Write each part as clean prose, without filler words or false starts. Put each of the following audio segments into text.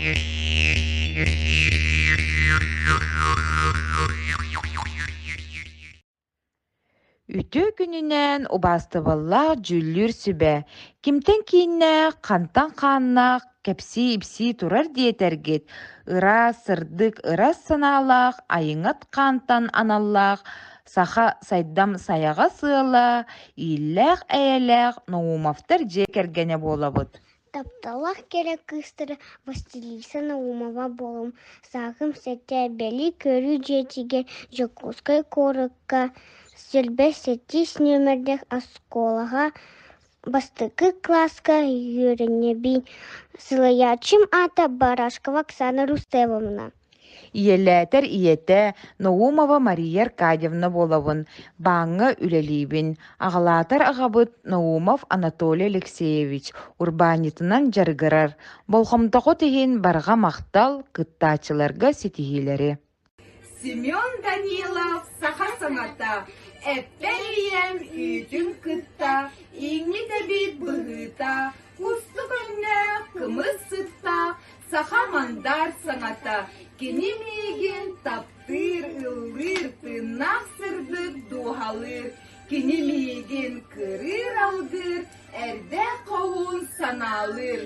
Үтө күнүнен убастыбаллах жүллүр сүбэ. Кимтен кииннэ хантан хааннаах кэпси ипси турар диэтэргит. Ыра сырдык ырас санаалаах, айыңат хаантан аналлаах, саха сайдам саяга сыала, ииллээх эйэлээх ноумафтар дьиэ кэргэнэ буолабыт. Тапталах керек кыстыры Василиса Наумова болум. Сағым сәтте бәлі көрі жетігер Жокускай корыкка сөлбе 8 нөмірдік асколаға бастықы класска үйренебей. Сылаячым ата Барашкова Оксана Рустемовна. Иеллэтэр ийэтэ Наумова Мария Аркадьевна болабын, бааңҥа үлэлиибин. Аҕалаатар аҕабыт Наумов Анатолий Алексеевич урбанитынан жарыгырар. Болхомтоҕу тиһин барга махтал кыттаачыларга ситиһиилэри. Семен Данилов саха саңата, эппейем үтүн кытта, иңни дебит быһыта, кусту көнне кымыс сытта, саха мандар саңата, кини миигин таптыр ыллыр, тыннах сырдык дуһалыр, кини миигин кырыр алгыр, эрде ковун саналыр.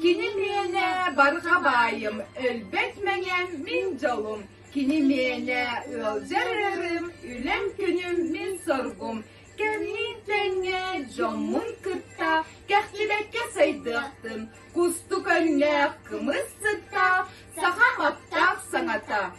Кини мене барга байым, өлбет менен мин жолум, kini mene ılcarırım, ülem günüm min sorgum. Kemin tenge jomun kıtta, kehlibekke saydıktım. Kustu könne kımız sıtta, saha maptak sanata.